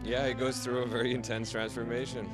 Yeah, he goes through a very intense transformation.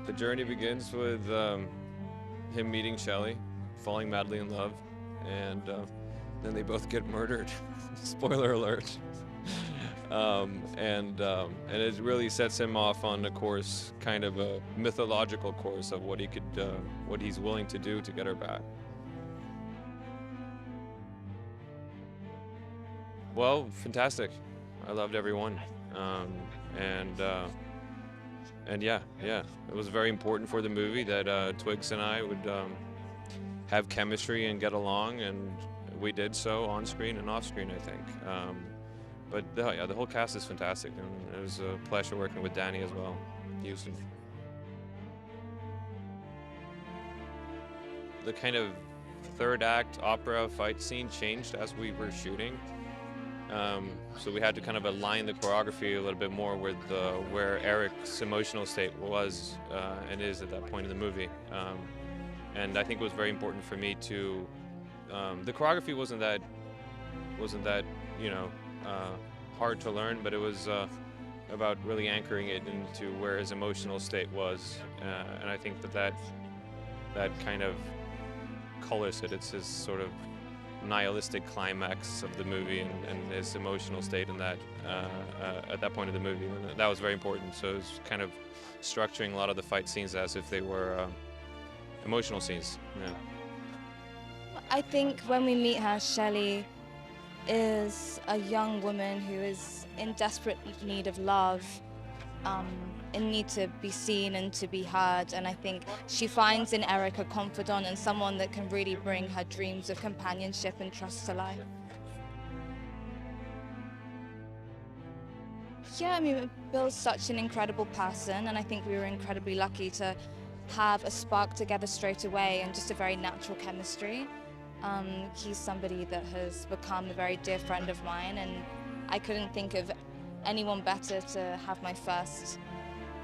The journey begins with him meeting Shelley, falling madly in love, and then they both get murdered. Spoiler alert. And it really sets him off on a course, kind of a mythological course of what what he's willing to do to get her back. Well, fantastic. I loved everyone. And yeah, it was very important for the movie that Twigs and I would have chemistry and get along, and we did so on screen and off screen, I think. But yeah, the whole cast is fantastic, and it was a pleasure working with Danny as well, Houston. The kind of third act opera fight scene changed as we were shooting. So we had to kind of align the choreography a little bit more with where Eric's emotional state was and is at that point in the movie. And I think it was very important for me to. The choreography wasn't that hard to learn, but it was about really anchoring it into where his emotional state was, and I think that kind of colors it. It's his sort of nihilistic climax of the movie and his emotional state in that at that point of the movie, and that was very important. So it was kind of structuring a lot of the fight scenes as if they were emotional scenes. Yeah. I think when we meet her, Shelley is a young woman who is in desperate need of love, in need to be seen and to be heard, and I think she finds in Eric a confidant and someone that can really bring her dreams of companionship and trust to life. Yeah, I mean, Bill's such an incredible person, and I think we were incredibly lucky to have a spark together straight away and just a very natural chemistry. He's somebody that has become a very dear friend of mine, and I couldn't think of anyone better to have my first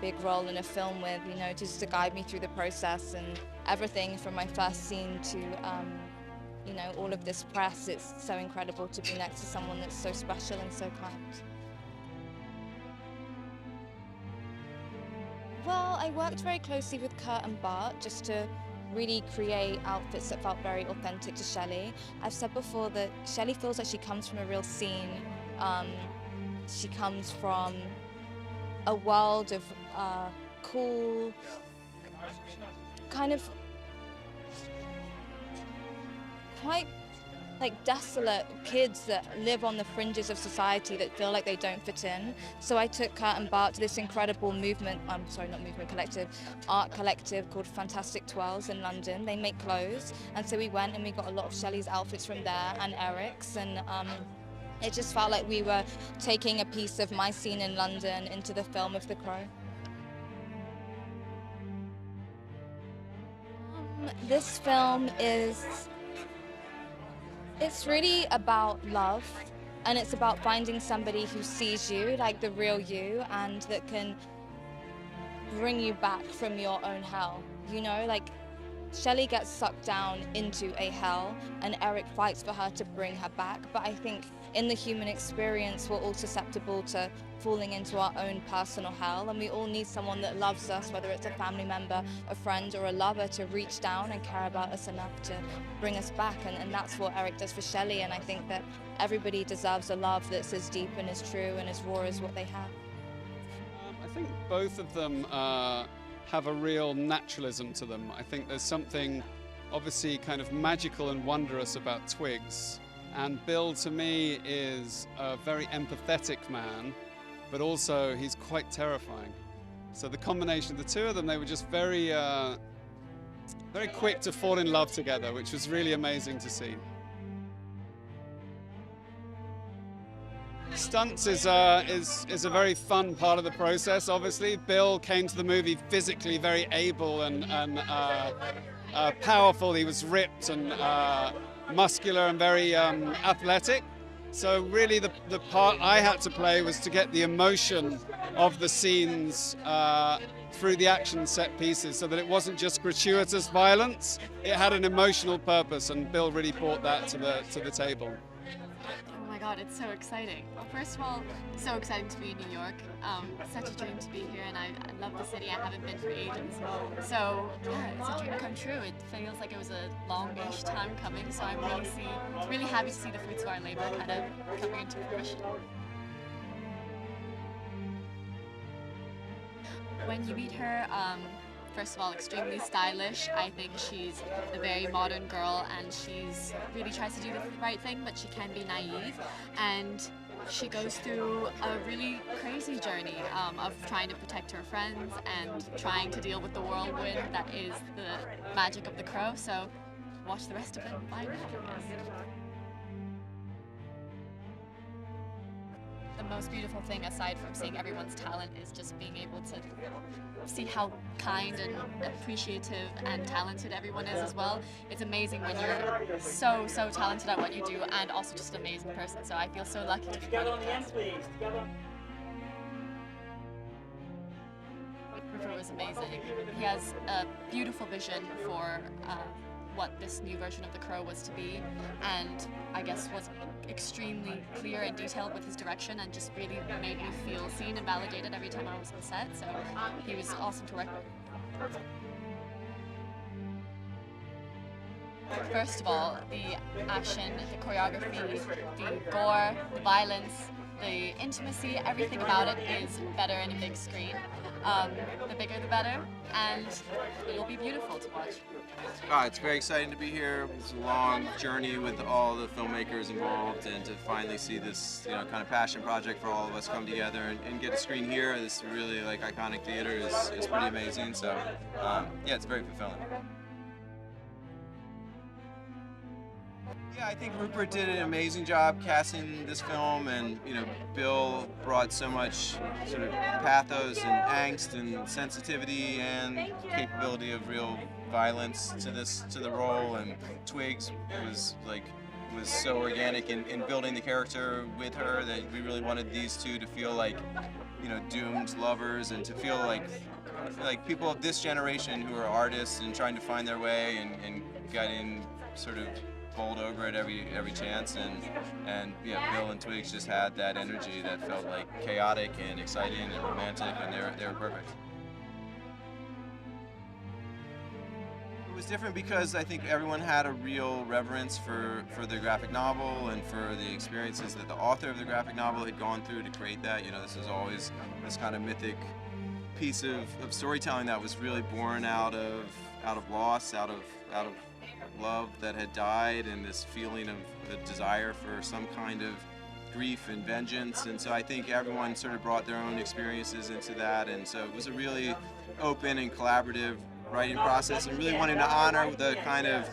big role in a film with, just to guide me through the process and everything from my first scene to, all of this press. It's so incredible to be next to someone that's so special and so kind. Well, I worked very closely with Kurt and Bart just to really create outfits that felt very authentic to Shelley. I've said before that Shelley feels like she comes from a real scene. She comes from a world of cool, kind of quite desolate kids that live on the fringes of society that feel like they don't fit in. So I took Kurt and Bart to this incredible art collective called Fantastic Twirls in London. They make clothes, and so we went and we got a lot of Shelley's outfits from there and Eric's, and it just felt like we were taking a piece of my scene in London into the film of The Crow. This film it's really about love, and it's about finding somebody who sees you like the real you and that can bring you back from your own hell. Shelley gets sucked down into a hell and Eric fights for her to bring her back, but I think in the human experience we're all susceptible to falling into our own personal hell, and we all need someone that loves us, whether it's a family member, a friend or a lover, to reach down and care about us enough to bring us back, and that's what Eric does for Shelley, and I think that everybody deserves a love that's as deep and as true and as raw as what they have. I think both of them have a real naturalism to them. I think there's something obviously kind of magical and wondrous about Twigs, and Bill to me is a very empathetic man, but also he's quite terrifying. So the combination of the two of them, they were just very quick to fall in love together, which was really amazing to see. Stunts is a very fun part of the process. Obviously, Bill came to the movie physically very able and powerful. He was ripped and muscular and very athletic. So really, the part I had to play was to get the emotion of the scenes through the action set pieces, so that it wasn't just gratuitous violence. It had an emotional purpose, and Bill really brought that to the table. Oh my God, it's so exciting. Well, first of all, so exciting to be in New York. Such a dream to be here, and I love the city. I haven't been for ages. So yeah, it's a dream come true. It feels like it was a longish time coming, so I'm really happy to see the fruits of our labor kind of coming into fruition. When you meet her, first of all, extremely stylish. I think she's a very modern girl, and she's really tries to do the right thing, but she can be naive. And she goes through a really crazy journey of trying to protect her friends and trying to deal with the whirlwind that is the magic of the crow. So watch the rest of it and find out, I guess. The most beautiful thing, aside from seeing everyone's talent, is just being able to see how kind and appreciative and talented everyone is as well. It's amazing when you're so talented at what you do and also just an amazing person. So I feel so lucky to be part of this. Rupert was amazing. He has a beautiful vision for what this new version of the Crow was to be, and I guess was extremely clear and detailed with his direction, and just really made me feel seen and validated every time I was on set. So he was awesome to work with. First of all, the action, the choreography, the gore, the violence, the intimacy, everything about it is better in a big screen. The bigger the better, and it'll be beautiful to watch. It's very exciting to be here. It's a long journey with all the filmmakers involved, and to finally see this, kind of passion project for all of us come together and get a screen here. This really iconic theater is pretty amazing. So yeah, it's very fulfilling. Yeah, I think Rupert did an amazing job casting this film, and Bill brought so much sort of pathos and angst and sensitivity and capability of real violence to the role, and Twigs was so organic in building the character with her that we really wanted these two to feel like doomed lovers, and to feel like people of this generation who are artists and trying to find their way and getting sort of bowled over at every chance, and yeah, Bill and Twigs just had that energy that felt like chaotic and exciting and romantic, and they were perfect. It was different because I think everyone had a real reverence for the graphic novel and for the experiences that the author of the graphic novel had gone through to create that. This is always this kind of mythic piece of storytelling that was really born out of loss, out of love that had died, and this feeling of the desire for some kind of grief and vengeance. And so I think everyone sort of brought their own experiences into that, and so it was a really open and collaborative writing process, and really wanting to honor the kind of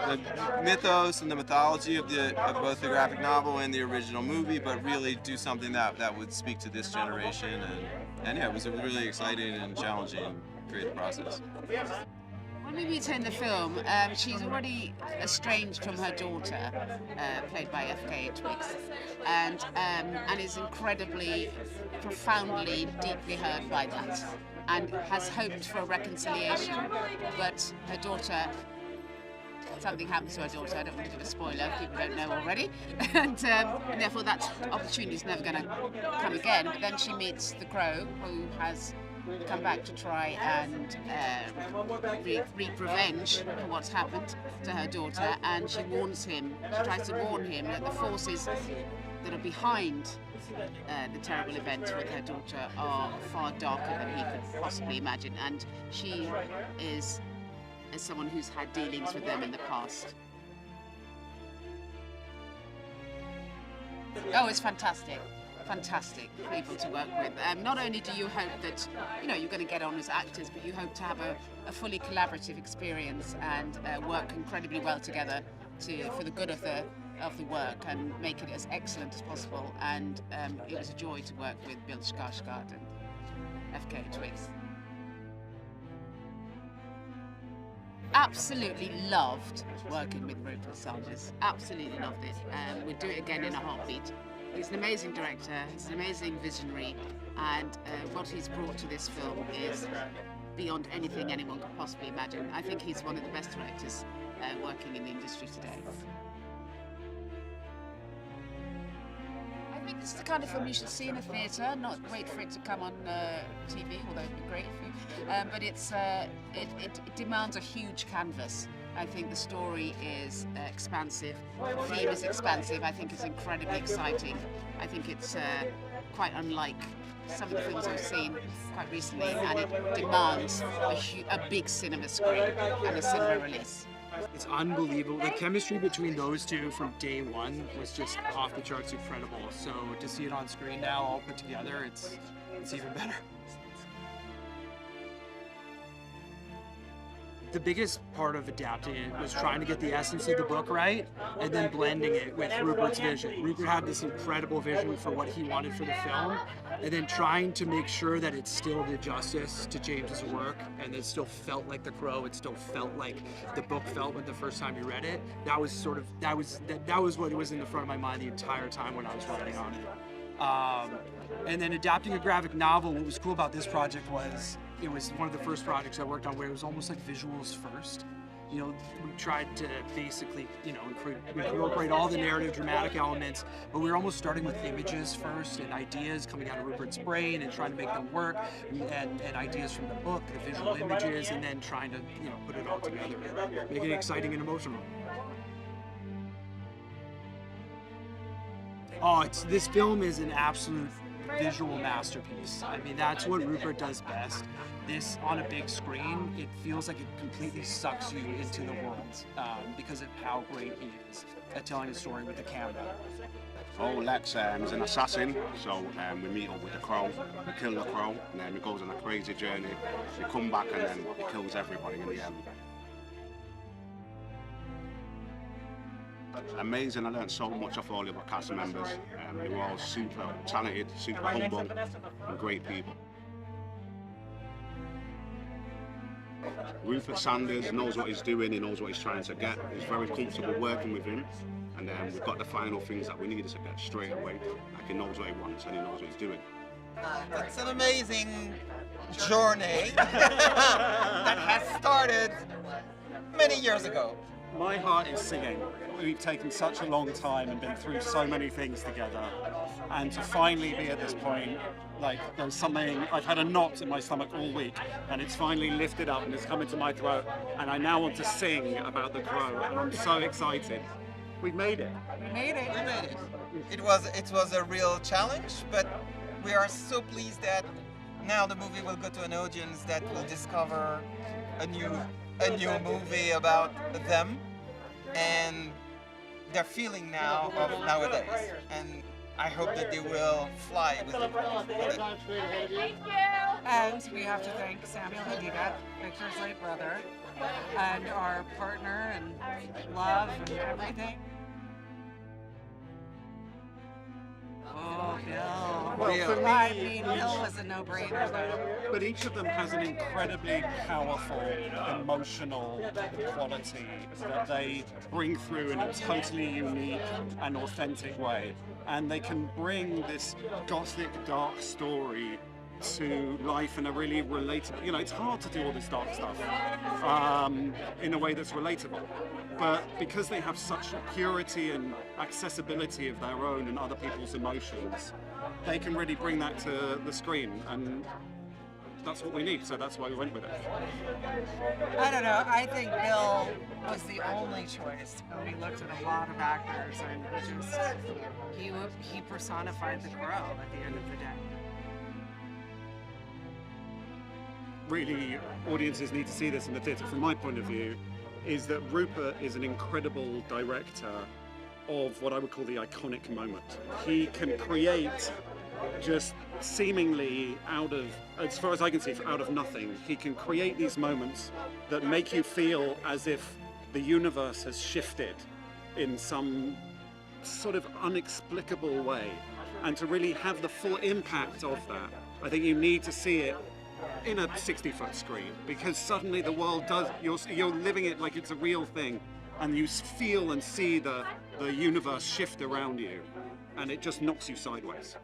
the mythos and the mythology of both the graphic novel and the original movie, but really do something that would speak to this generation. And yeah, it was a really exciting and challenging creative process. When we meet her in the film, she's already estranged from her daughter, played by FKA Twigs, and is incredibly, profoundly, deeply hurt by that, and has hoped for a reconciliation, but her daughter, something happens to her daughter. I don't want to give a spoiler, people don't know already, and therefore that opportunity is never going to come again. But then she meets the Crow, who has come back to try and wreak revenge for what's happened to her daughter, and she tries to warn him that the forces that are behind the terrible events with her daughter are far darker than he could possibly imagine, and she is as someone who's had dealings with them in the past. Oh, it's fantastic. Fantastic people to work with. Not only do you hope that you're going to get on as actors, but you hope to have a fully collaborative experience and work incredibly well together for the good of of the work and make it as excellent as possible. And it was a joy to work with Bill Skarsgård and FKA twigs. Absolutely loved working with Rupert Sanders. Absolutely loved it. We'd do it again in a heartbeat. He's an amazing director, he's an amazing visionary, and what he's brought to this film is beyond anything anyone could possibly imagine. I think he's one of the best directors working in the industry today. I think this is the kind of film you should see in a theatre, not wait for it to come on TV, although it'd be great if you. But it demands a huge canvas. I think the story is expansive, the theme is expansive, I think it's incredibly exciting. I think it's quite unlike some of the films I've seen quite recently, and it demands a big cinema screen and a cinema release. It's unbelievable. The chemistry between those two from day one was just off the charts incredible. So to see it on screen now, all put together, it's even better. The biggest part of adapting it was trying to get the essence of the book right and then blending it with Rupert's vision. Rupert had this incredible vision for what he wanted for the film, and then trying to make sure that it still did justice to James's work and it still felt like The Crow, it still felt like the book felt when the first time you read it. That was what was in the front of my mind the entire time when I was writing on it. And then adapting a graphic novel, what was cool about this project was it was one of the first projects I worked on where it was almost like visuals first. You know, we tried to basically, incorporate all the narrative, dramatic elements, but we were almost starting with images first and ideas coming out of Rupert's brain and trying to make them work, and ideas from the book, the visual images, and then trying to, put it all together and make it exciting and emotional. This film is an absolute visual masterpiece. I mean, that's what Rupert does best. This on a big screen, it feels like it completely sucks you into the world because of how great he is at telling a story with the camera. Lex is an assassin, so we meet up with the Crow, we kill the Crow, and then he goes on a crazy journey. We come back and then he kills everybody in the end. Amazing, I learned so much off all of our cast members. They were all super talented, super humble, and great people. Rupert Sanders knows what he's doing, he knows what he's trying to get. He's very comfortable working with him, and we've got the final things that we needed to get straight away. Like, he knows what he wants and he knows what he's doing. It's an amazing journey that has started many years ago. My heart is singing. We've taken such a long time and been through so many things together, and to finally be at this point, like, there's something, I've had a knot in my stomach all week, and it's finally lifted up and it's come into my throat, and I now want to sing about The Crow, and I'm so excited. We've made it. We made it. We made it. It was a real challenge, but we are so pleased that now the movie will go to an audience that will discover a new movie about them and their feeling now of nowadays, and I hope that they will fly with it. And we have to thank Samuel Hadiga, Victor's late brother, and our partner and love and everything. Oh, Bill. Well, for me, I mean, Bill was a no-brainer, though. But each of them has an incredibly powerful, emotional quality that they bring through in a totally unique and authentic way. And they can bring this gothic, dark story to life in a really relatable, it's hard to do all this dark stuff in a way that's relatable. But because they have such purity and accessibility of their own and other people's emotions, they can really bring that to the screen, and that's what we need, so that's why we went with it. I don't know, I think Bill was the only choice when we looked at a lot of actors, and he personified the Crow at the end of the day. Really, audiences need to see this in the theatre, from my point of view, is that Rupert is an incredible director of what I would call the iconic moment. He can create just seemingly out of, as far as I can see, out of nothing. He can create these moments that make you feel as if the universe has shifted in some sort of unexplicable way. And to really have the full impact of that, I think you need to see it in a 60-foot screen, because suddenly the world does, you're living it like it's a real thing, and you feel and see the universe shift around you, and it just knocks you sideways.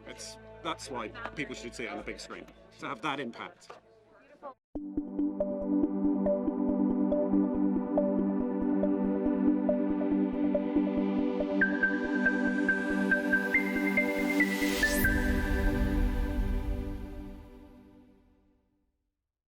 That's why people should see it on the big screen, to have that impact.